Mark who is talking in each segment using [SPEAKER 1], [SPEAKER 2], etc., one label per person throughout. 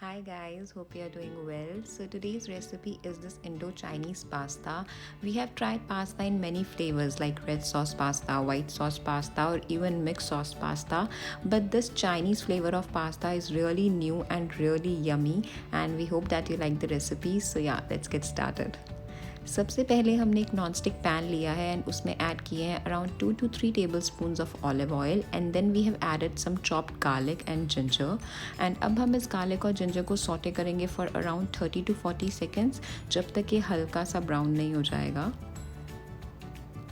[SPEAKER 1] Hi guys, hope you are doing well. So today's recipe is this Indo-Chinese pasta. We have tried pasta in many flavors like red sauce pasta, white sauce pasta or even mixed sauce pasta. But this Chinese flavor of pasta is really new and really yummy and we hope that you like the recipe. So yeah, let's get started. सबसे पहले हमने एक non stick pan लिया है and उसमें add किए हैं around 2 to 3 tablespoon of olive oil and then we have added some chopped garlic and ginger and अब हम इस गार्लिक और जिंजर को सॉटे करेंगे फॉर अराउंड 30 to 40 सेकेंड्स जब तक ये हल्का सा ब्राउन नहीं हो जाएगा।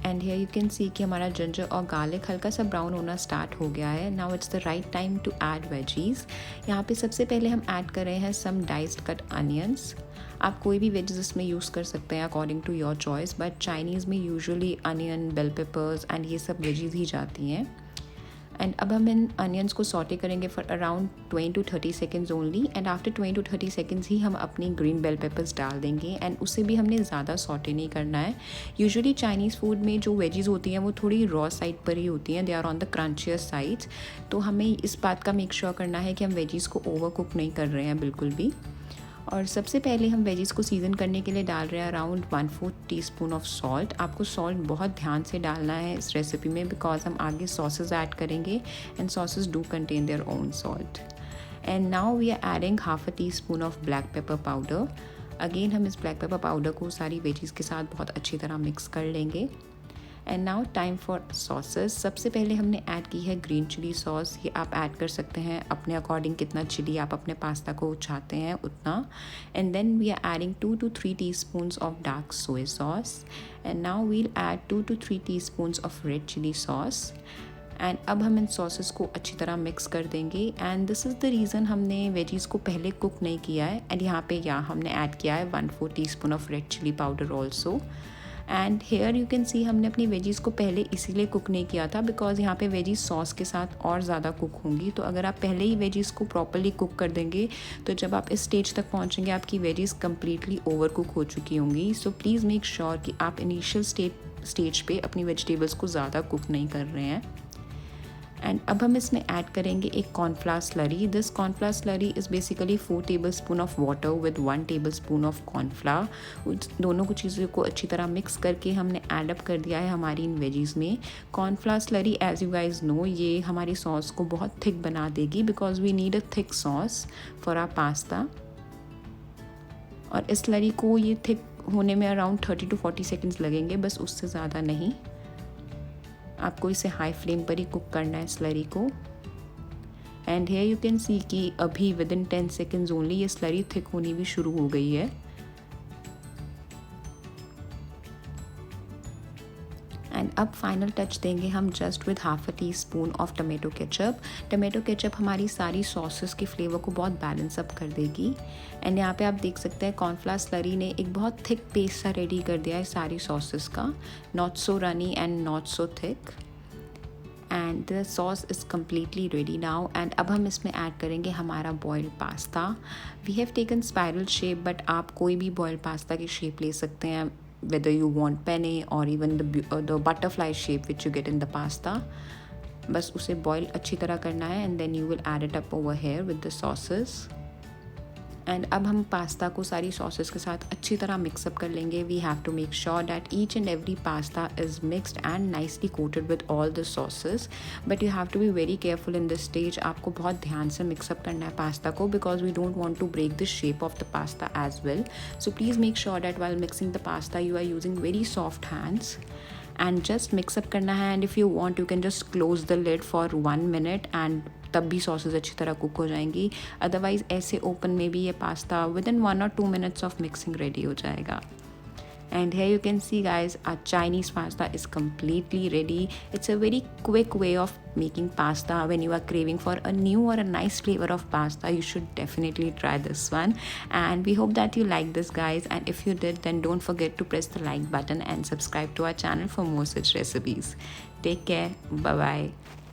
[SPEAKER 1] And here you can see कि हमारा जिंजर और गार्लिक हल्का सा ब्राउन होना स्टार्ट हो गया है। Now it's the right time to add veggies. यहाँ पे सबसे पहले हम ऐड कर रहे हैं सम डाइस्ड कट अनियंस। आप कोई भी वेजेस इसमें यूज़ कर सकते हैं according to your choice, but Chinese में usually onion, bell peppers and ये सब वेजीज ही जाती हैं। एंड अब हम इन अनियंस को सॉटे करेंगे for around 20 to 30 seconds only and after 20 to 30 seconds ही हम अपनी ग्रीन बेल पेपर्स डाल देंगे एंड उसे भी हमने ज़्यादा सॉटे नहीं करना है। यूजुअली चाइनीज़ फूड में जो वेजीज होती हैं वो थोड़ी रॉ साइड पर ही होती हैं, they are on the crunchier sides. तो हमें इस बात का मेक श्योर करना है कि हम वेजीज़ को ओवर कुक नहीं कर रहे हैं बिल्कुल भी। और सबसे पहले हम वेजीज़ को सीज़न करने के लिए डाल रहे हैं अराउंड 1/4 टीस्पून ऑफ सॉल्ट। आपको सॉल्ट बहुत ध्यान से डालना है इस रेसिपी में बिकॉज हम आगे सॉसेस ऐड करेंगे and sauces do contain their own salt. And now we are adding 1/2 teaspoon of black pepper powder. Again हम इस ब्लैक पेपर पाउडर को सारी वेजीज़ के साथ बहुत अच्छी तरह मिक्स कर लेंगे। And now time for sauces. सबसे पहले हमने ऐड की है ग्रीन चिली सॉस। ये आप ऐड कर सकते हैं अपने अकॉर्डिंग, कितना चिली आप अपने पास्ता को चाहते हैं उतना। And then we are adding 2 to 3 teaspoons of dark soya sauce and now we'll add 2 to 3 teaspoons of red chilli sauce. And अब हम इन सॉसेस को अच्छी तरह मिक्स कर देंगे and this is the reason हमने वेजीज़ को पहले कुक नहीं किया है। एंड यहाँ पे हमने ऐड किया है 1/4 teaspoon of red chilli powder also. And here you can see हमने अपनी वेजीज़ को पहले इसीलिए कुक नहीं किया था बिकॉज यहाँ पे वेजीज़ सॉस के साथ और ज़्यादा कुक होंगी। तो अगर आप पहले ही वेजीज़ को प्रॉपरली कुक कर देंगे तो जब आप इस स्टेज तक पहुँचेंगे आपकी वेजीज़ कम्प्लीटली ओवर कुक हो चुकी होंगी। सो प्लीज़ मेक श्योर कि आप इनिशियल स्टेज पे अपनी वेजिटेबल्स को ज़्यादा कुक नहीं कर रहे हैं। एंड अब हम इसमें ऐड करेंगे एक cornflour slurry. This cornflour slurry is basically 4 tablespoon of water with 1 tablespoon of cornflour. दोनों को चीज़ों को अच्छी तरह मिक्स करके हमने ऐड अप कर दिया है हमारी इन वेजीज़ में। Cornflour slurry as you guys know ये हमारी सॉस को बहुत थिक बना देगी because we need a thick sauce for our pasta. और इस स्लरी को ये थिक होने में अराउंड 30 to 40 सेकेंड्स लगेंगे, बस उससे ज़्यादा नहीं। आपको इसे हाई फ्लेम पर ही कुक करना है स्लरी को। And here you can see कि अभी विद इन 10 सेकेंड्स ओनली ये स्लरी थिक होनी भी शुरू हो गई है। एंड अब फाइनल टच देंगे हम just with 1/2 teaspoon of tomato ketchup. Tomato ketchup हमारी सारी सॉसेस के फ्लेवर को बहुत बैलेंस अप कर देगी। एंड यहाँ पे आप देख सकते हैं कॉर्नफ्लावर स्लरी ने एक बहुत थिक पेस्ट सा रेडी कर दिया है सारी सॉसेस का, not so runny and not so thick. And the sauce is completely ready now. And अब हम इसमें ऐड करेंगे हमारा boiled pasta. We have taken spiral shape, but आप कोई भी बॉयल्ड पास्ता की शेप ले सकते हैं, whether you want penne or even the butterfly shape which you get in the pasta. बस उसे बॉयल अच्छी तरह करना है and then you will add it up over here with the sauces. एंड अब हम पास्ता को सारी सॉसेस के साथ अच्छी तरह मिक्सअप कर लेंगे। We have to make sure that each and every pasta is mixed and nicely coated with all the sauces, but you have to be very careful in this stage. आपको बहुत ध्यान से मिक्सअप करना है pasta को because we don't want to break the shape of the pasta as well. So please make sure that while mixing the pasta you are using very soft hands and just mix up करना है। And if you want you can just close the lid for 1 minute and तब भी sausage अच्छी तरह cook हो जाएंगी। Otherwise ऐसे open में भी ये pasta with in 1 or 2 minutes of mixing ready हो जाएगा। And here you can see guys, our Chinese pasta is completely ready. It's a very quick way of making pasta. When you are craving for a new or a nice flavor of pasta, you should definitely try this one. And we hope that you like this guys, and if you did, then don't forget to press the like button and subscribe to our channel for more such recipes. Take care. Bye bye.